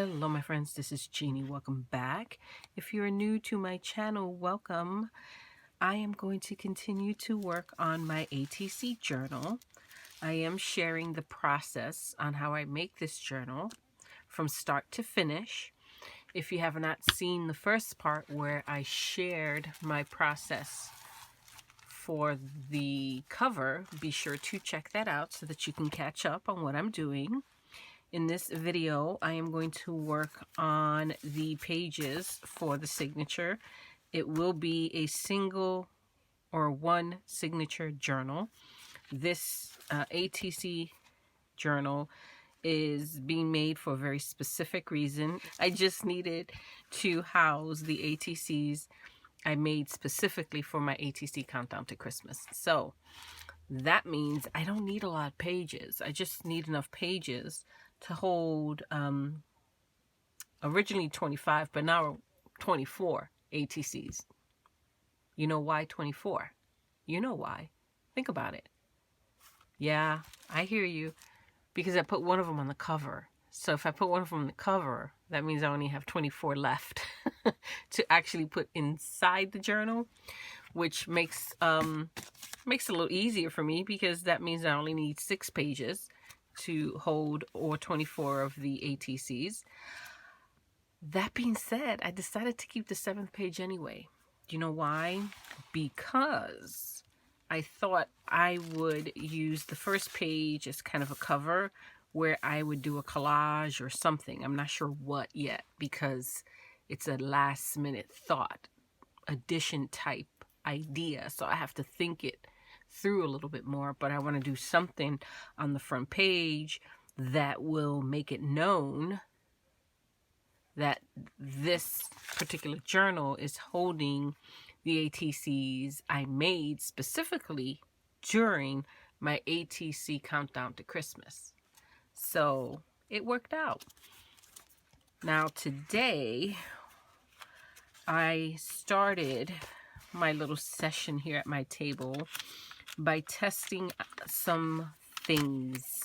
Hello my friends, this is Jeannie. Welcome back. If you're new to my channel, welcome. I am going to continue to work on my ATC journal. I am sharing the process on how I make this journal from start to finish. If you have not seen the first part where I shared my process for the cover, be sure to check that out so that you can catch up on what I'm doing. In this video, I am going to work on the pages for the signature. It will be a single or one signature journal. This ATC journal is being made for a very specific reason. I just needed to house the ATCs I made specifically for my ATC countdown to Christmas. So that means I don't need a lot of pages. I just need enough pages to hold originally 25, but now 24 ATCs. You know why 24? You know why. Think about it. Yeah, I hear you. Because I put one of them on the cover. So if I put one of them on the cover, that means I only have 24 left to actually put inside the journal, which makes it a little easier for me because that means I only need 6 pages to hold or 24 of the ATCs. That being said, I decided to keep the 7th page anyway. Do you know why? Because I thought I would use the first page as kind of a cover where I would do a collage or something. I'm not sure what yet because it's a last minute thought, addition type idea. So I have to think it through a little bit more, but I want to do something on the front page that will make it known that this particular journal is holding the ATCs I made specifically during my ATC countdown to Christmas. So it worked out. Now today I started my little session here at my table by testing some things,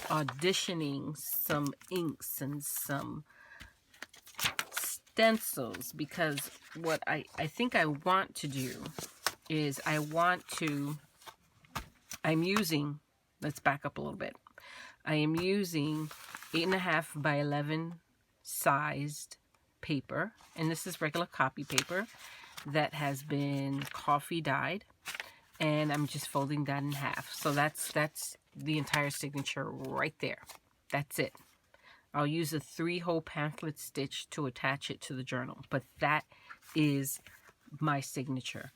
auditioning some inks and some stencils, because what I think I want to do is I'm using, let's back up a little bit. I am using 8.5 by 11 sized paper, and this is regular copy paper that has been coffee dyed, and I'm just folding that in half. So that's the entire signature right there. That's it. I'll use a 3-hole pamphlet stitch to attach it to the journal, but that is my signature.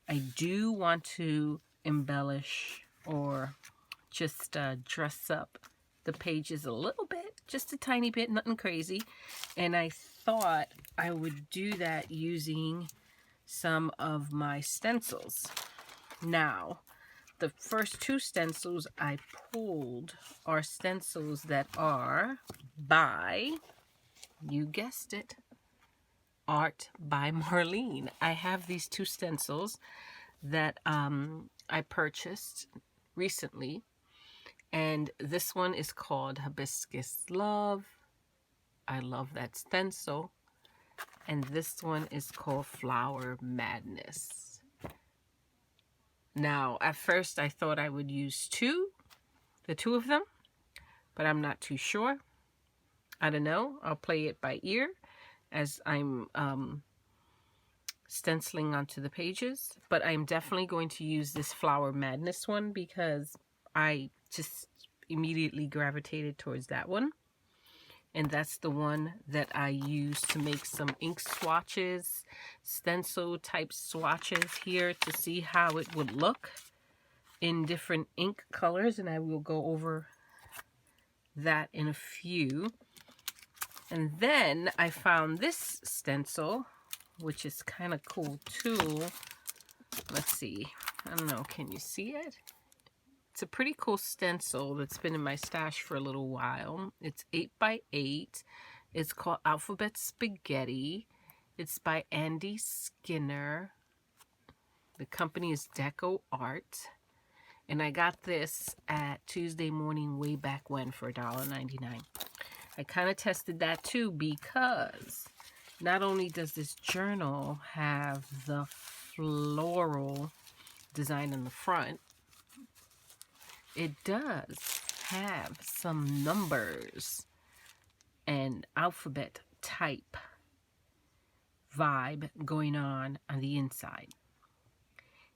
I do want to embellish or just dress up the pages a little bit, just a tiny bit, nothing crazy. And I thought I would do that using some of my stencils. Now, the first 2 stencils I pulled are stencils that are by, you guessed it, Art by Marlene. I have these 2 stencils that I purchased recently, and this one is called Hibiscus Love. I love that stencil. And this one is called Flower Madness. Now, at first I thought I would use the two of them, but I'm not too sure. I don't know. I'll play it by ear as I'm stenciling onto the pages, but I'm definitely going to use this Flower Madness one because I just immediately gravitated towards that one. And that's the one that I use to make some ink swatches, stencil type swatches here to see how it would look in different ink colors. And I will go over that in a few. And then I found this stencil, which is kind of cool too. Let's see. I don't know. Can you see it? It's a pretty cool stencil that's been in my stash for a little while. It's 8 by 8. It's called Alphabet Spaghetti. It's by Andy Skinner. The company is Deco Art. And I got this at Tuesday Morning way back when for $1.99. I kind of tested that too, because not only does this journal have the floral design in the front, it does have some numbers and alphabet type vibe going on the inside.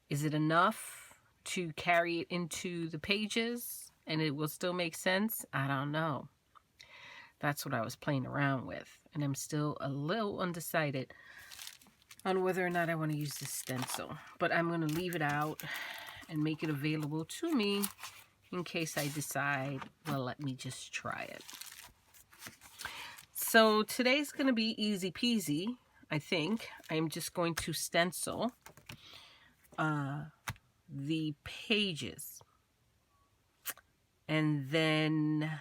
Is it enough to carry it into the pages and it will still make sense? I don't know. That's what I was playing around with, and I'm still a little undecided on whether or not I want to use this stencil, but I'm going to leave it out and make it available to me in case I decide, well, let me just try it. So today's going to be easy peasy, I think. I'm just going to stencil the pages, and then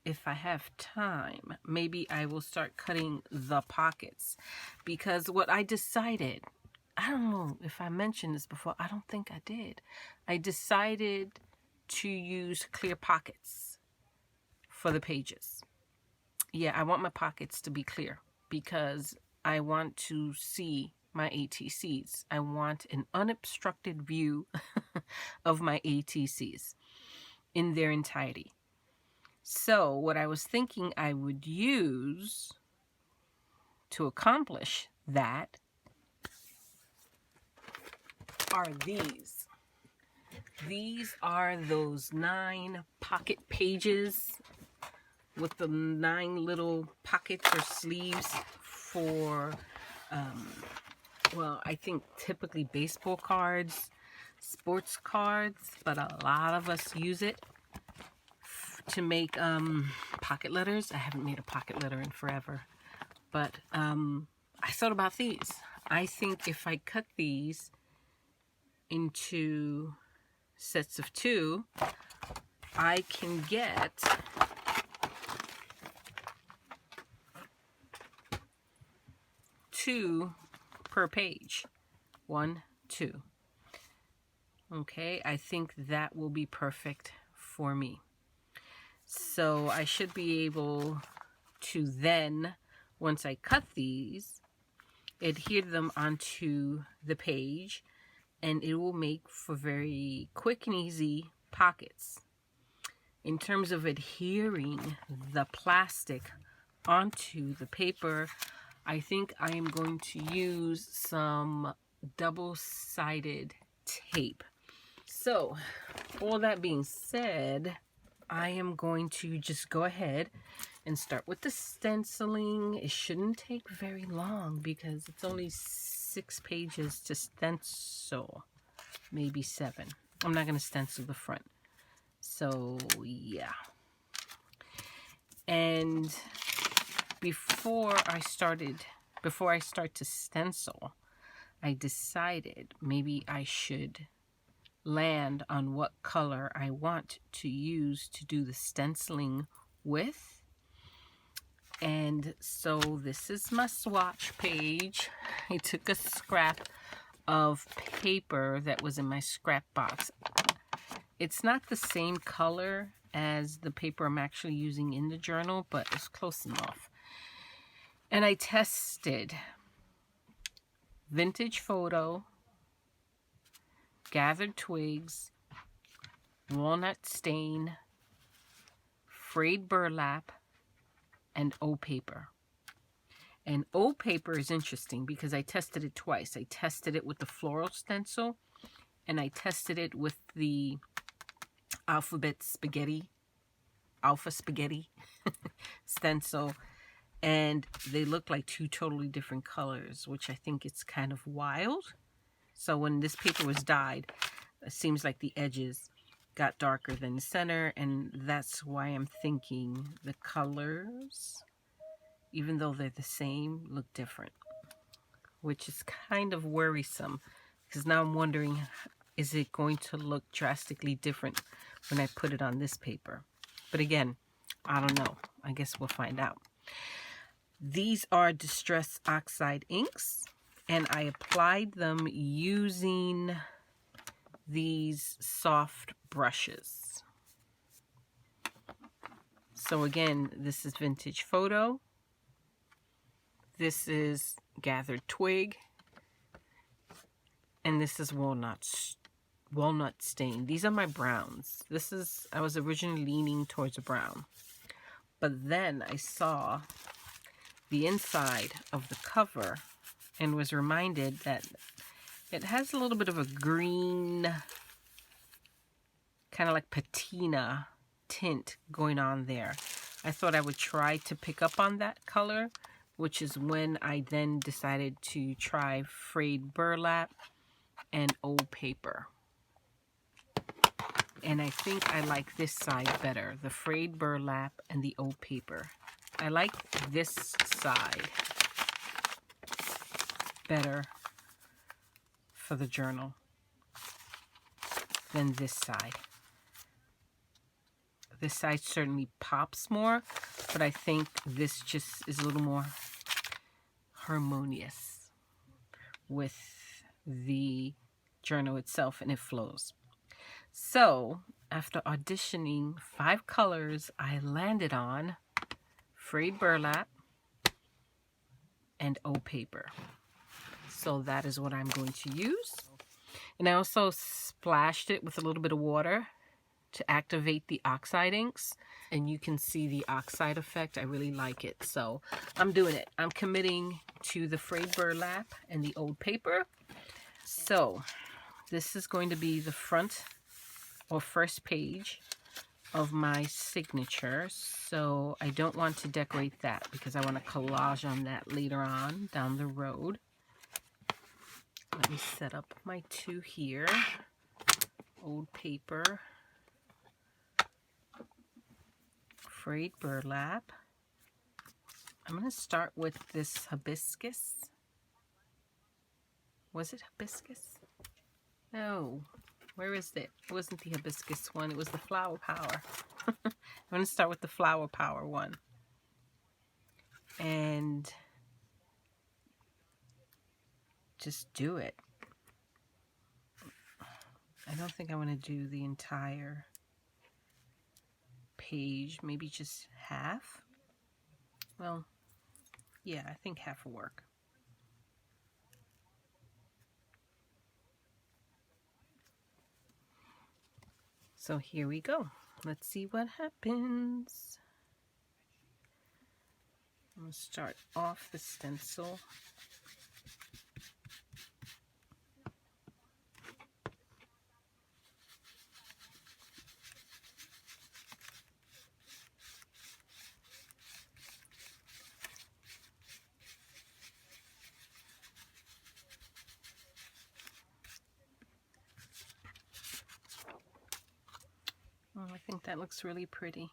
if I have time, maybe I will start cutting the pockets, because what I decided, I don't know if I mentioned this before, I don't think I did. I decided to use clear pockets for the pages. Yeah, I want my pockets to be clear because I want to see my ATCs. I want an unobstructed view of my ATCs in their entirety. So what I was thinking I would use to accomplish that are these. These are those 9 pocket pages with the 9 little pockets or sleeves for, well, I think typically baseball cards, sports cards, but a lot of us use it to make pocket letters. I haven't made a pocket letter in forever, but I thought about these. I think if I cut these into sets of 2, I can get two per page. 1, 2. Okay, I think that will be perfect for me. So I should be able to then, once I cut these, adhere them onto the page, and it will make for very quick and easy pockets. In terms of adhering the plastic onto the paper, I think I am going to use some double-sided tape. So, all that being said, I am going to just go ahead and start with the stenciling. It shouldn't take very long because it's only 6 pages to stencil, maybe 7. I'm not going to stencil the front. So, yeah. And before I start to stencil, I decided maybe I should land on what color I want to use to do the stenciling with. And so this is my swatch page. I took a scrap of paper that was in my scrap box. It's not the same color as the paper I'm actually using in the journal, but it's close enough. And I tested Vintage Photo, Gathered Twigs, Walnut Stain, Frayed Burlap, and O Paper. And O Paper is interesting because I tested it twice. I tested it with the floral stencil, and I tested it with the Alpha Spaghetti stencil, and they look like 2 totally different colors, which I think it's kind of wild. So when this paper was dyed, it seems like the edges got darker than the center, and that's why I'm thinking the colors, even though they're the same, look different, which is kind of worrisome because now I'm wondering, is it going to look drastically different when I put it on this paper? But again, I don't know. I guess we'll find out. These are Distress Oxide inks, and I applied them using these soft brushes. So again, this is vintage photo. This is gathered twig. And this is walnut stain. These are my browns. I was originally leaning towards a brown. But then I saw the inside of the cover and was reminded that it has a little bit of a green, kind of like patina tint going on there. I thought I would try to pick up on that color, which is when I then decided to try frayed burlap and old paper. And I think I like this side better, the frayed burlap and the old paper. I like this side better for the journal than this side. This side certainly pops more, but I think this just is a little more harmonious with the journal itself, and it flows. So after auditioning 5 colors, I landed on frayed burlap and old paper. So that is what I'm going to use. And I also splashed it with a little bit of water to activate the oxide inks. And you can see the oxide effect. I really like it. So I'm doing it. I'm committing to the frayed burlap and the old paper. So this is going to be the front or first page of my signature. So I don't want to decorate that because I want to collage on that later on down the road. Let me set up my 2 here. Old paper, frayed burlap. I'm going to start with this hibiscus. Was it hibiscus? No. Where is it? It wasn't the hibiscus one. It was the flower power. I'm going to start with the flower power one. And just do it. I don't think I want to do the entire page. Maybe just half. Well, yeah, I think half will work. So here we go. Let's see what happens. I'm going to start off the stencil. Oh, I think that looks really pretty.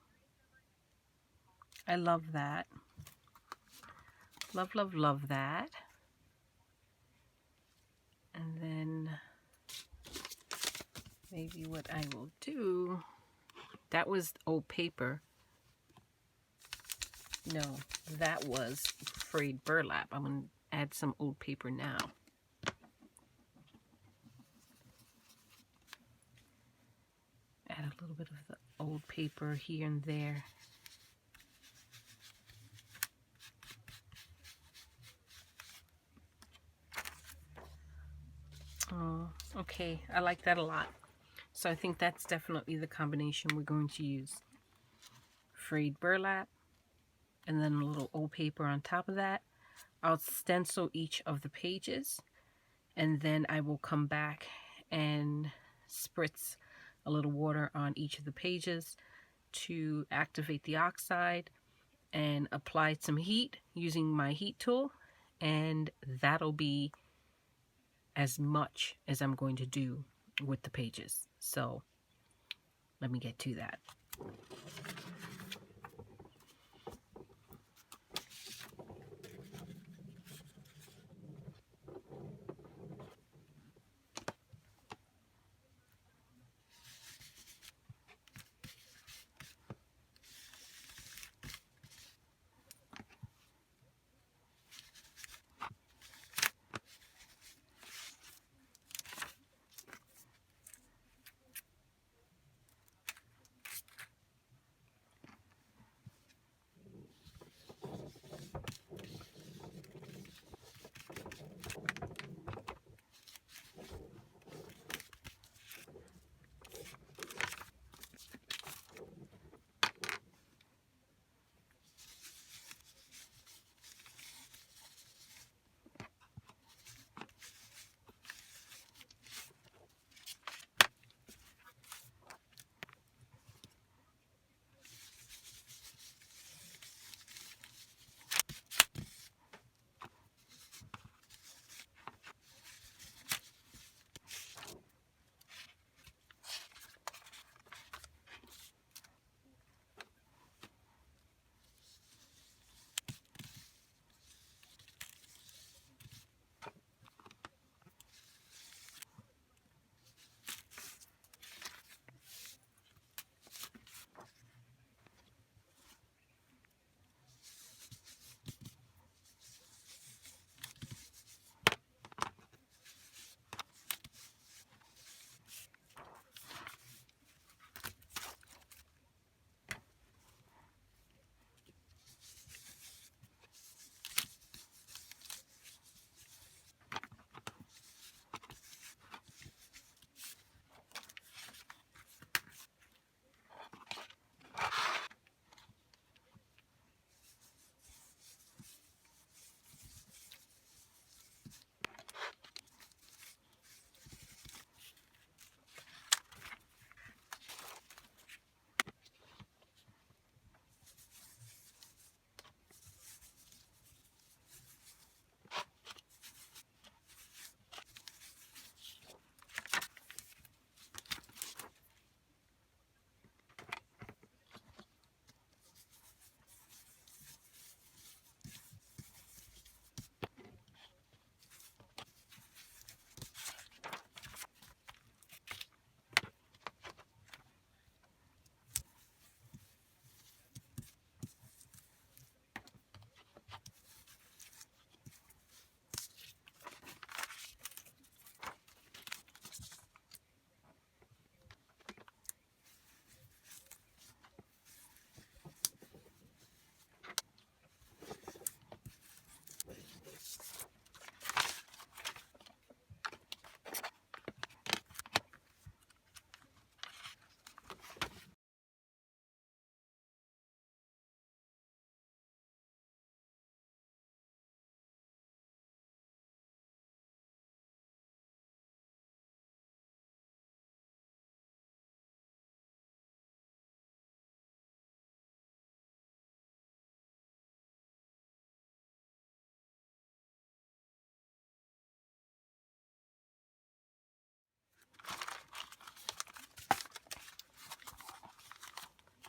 I love that. Love, love, love that. And then maybe what I will do, that was old paper. No, that was frayed burlap. I'm going to add some old paper now. Add a little bit of the old paper here and there. Oh, okay. I like that a lot. So I think that's definitely the combination we're going to use. Frayed burlap and then a little old paper on top of that. I'll stencil each of the pages and then I will come back and spritz a little water on each of the pages to activate the oxide and apply some heat using my heat tool, and that'll be as much as I'm going to do with the pages. So let me get to that.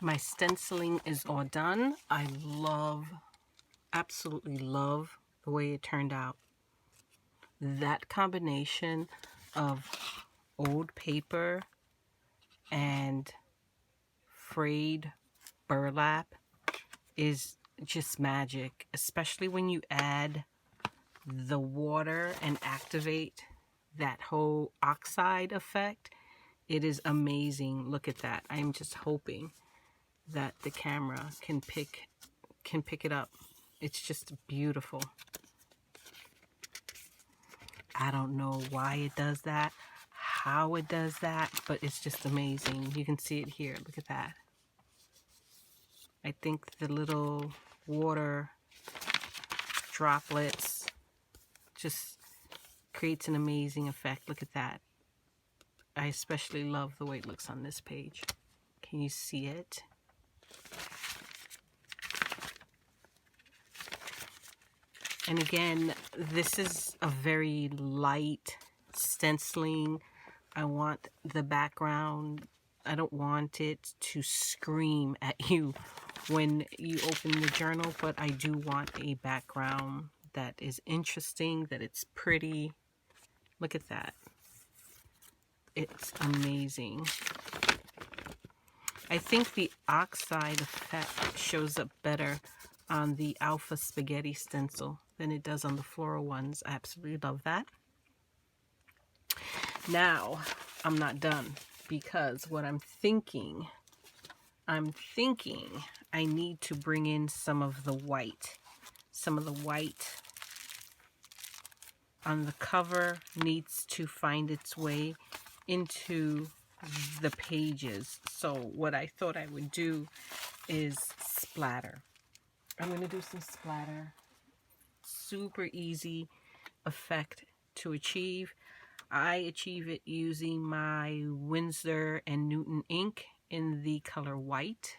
My stenciling is all done. I absolutely love the way it turned out. That combination of old paper and frayed burlap is just magic, especially when you add the water and activate that whole oxide effect. It is amazing. Look at that. I'm just hoping that the camera can pick it up. It's just beautiful. I don't know why it does that, how it does that, but it's just amazing. You can see it here. Look at that. I think the little water droplets just creates an amazing effect. Look at that. I especially love the way it looks on this page. Can you see it? And again, this is a very light stenciling. I want the background, I don't want it to scream at you when you open the journal, but I do want a background that is interesting, that it's pretty. Look at that. It's amazing. I think the oxide effect shows up better on the Alpha Spaghetti stencil than it does on the floral ones. I absolutely love that. Now, I'm not done, because what I'm thinking I need to bring in some of the white. Some of the white on the cover needs to find its way into the pages. So what I thought I would do is splatter. I'm going to do some splatter. Super easy effect to achieve. I achieve it using my Winsor & Newton ink in the color white.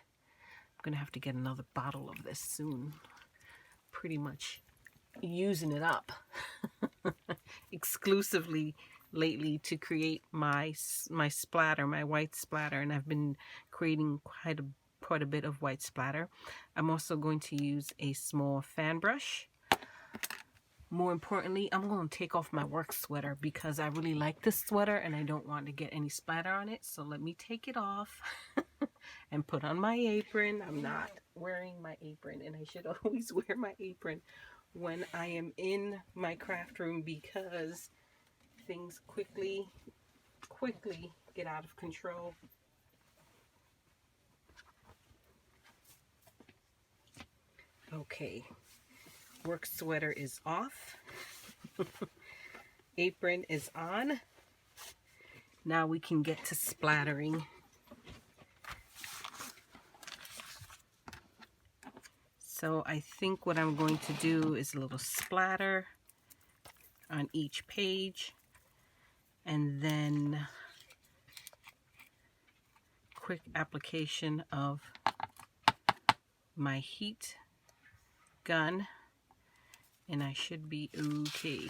I'm going to have to get another bottle of this soon. Pretty much using it up exclusively lately to create my splatter, my white splatter, and I've been creating quite a bit of white splatter. I'm also going to use a small fan brush. More importantly, I'm going to take off my work sweater because I really like this sweater and I don't want to get any splatter on it. So let me take it off and put on my apron. I'm not wearing my apron, and I should always wear my apron when I am in my craft room because things quickly get out of control. Okay, work sweater is off. Apron is on. Now we can get to splattering. So I think what I'm going to do is a little splatter on each page, and then quick application of my heat gun, and I should be okay.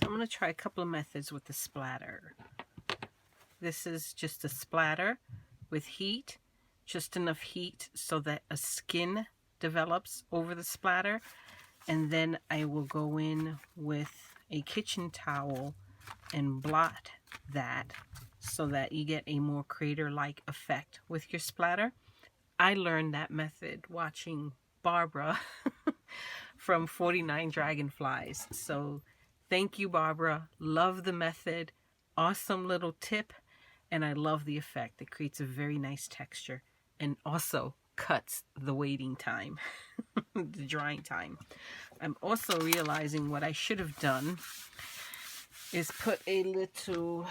I'm going to try a couple of methods with the splatter. This is just a splatter with heat, just enough heat so that a skin develops over the splatter, and then I will go in with a kitchen towel and blot that so that you get a more crater-like effect with your splatter. I learned that method watching Barbara from 49 Dragonflies. So thank you, Barbara. Love the method. Awesome little tip. And I love the effect. It creates a very nice texture and also cuts the waiting time, the drying time. I'm also realizing what I should have done is put a little,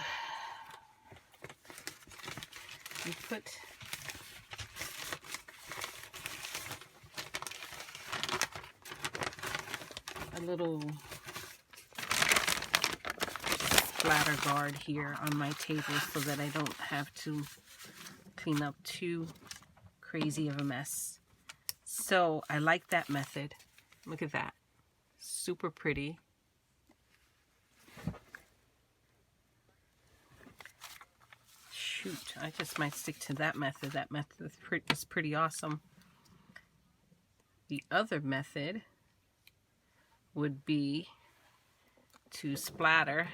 a little splatter guard here on my table so that I don't have to clean up too crazy of a mess. So I like that method. Look at that. Super pretty. Shoot, I just might stick to that method. That method is pretty awesome. The other method would be to splatter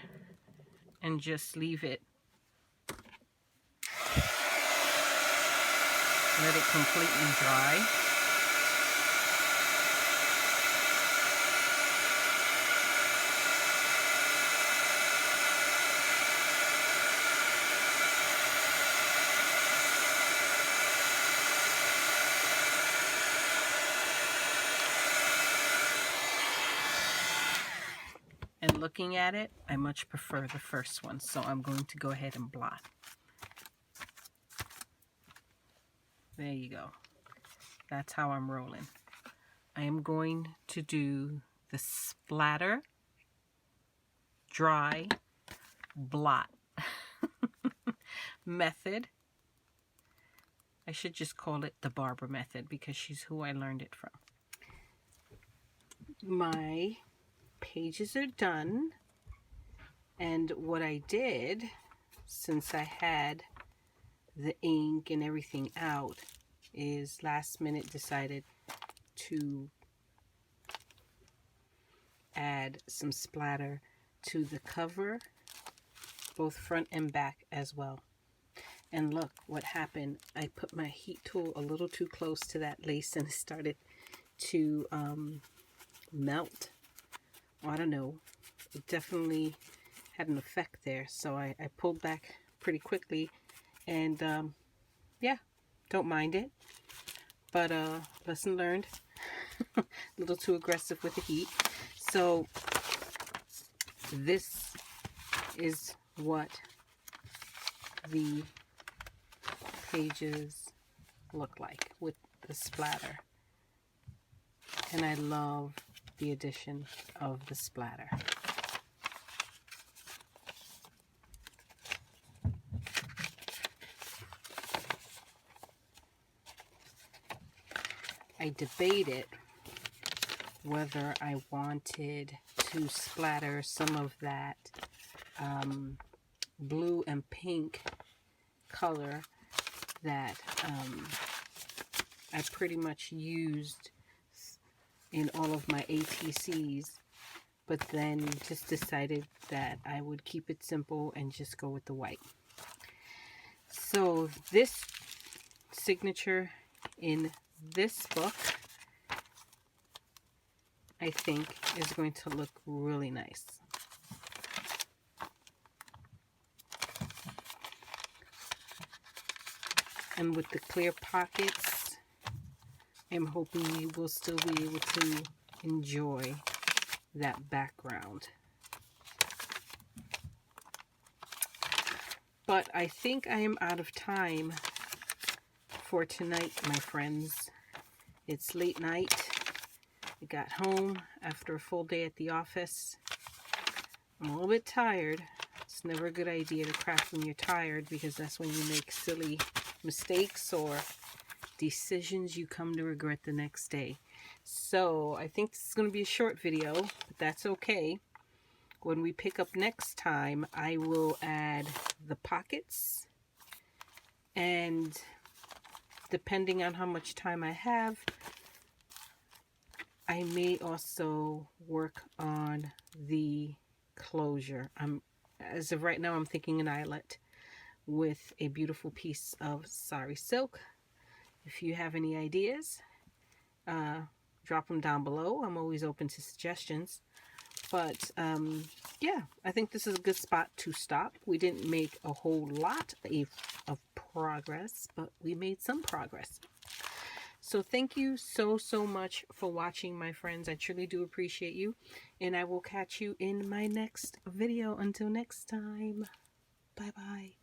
and just leave it. Let it completely dry. And looking at it, I much prefer the first one, so I'm going to go ahead and blot. There you go. That's how I'm rolling. I am going to do the splatter, dry, blot method. I should just call it the Barbara method because she's who I learned it from. My pages are done, and what I did, since I had the ink and everything out, is last minute decided to add some splatter to the cover, both front and back as well. And look what happened. I put my heat tool a little too close to that lace and it started to melt. I don't know, it definitely had an effect there, so I pulled back pretty quickly, and yeah, don't mind it, but lesson learned. A little too aggressive with the heat. So this is what the pages look like with the splatter, and I love the addition of the splatter. I debated whether I wanted to splatter some of that blue and pink color that I pretty much used in all of my ATCs, but then just decided that I would keep it simple and just go with the white. So this signature in this book, I think, is going to look really nice. And with the clear pockets, I'm hoping you will still be able to enjoy that background. But I think I am out of time for tonight, my friends. It's late night. I got home after a full day at the office. I'm a little bit tired. It's never a good idea to craft when you're tired, because that's when you make silly mistakes or decisions you come to regret the next day. So I think this is going to be a short video, but that's okay. When we pick up next time, I will add the pockets, and depending on how much time I have, I may also work on the closure. As of right now, I'm thinking an eyelet with a beautiful piece of sari silk. If you have any ideas, drop them down below. I'm always open to suggestions. But yeah, I think this is a good spot to stop. We didn't make a whole lot of progress, but we made some progress. So thank you so much for watching, my friends. I truly do appreciate you, and I will catch you in my next video. Until next time, bye bye.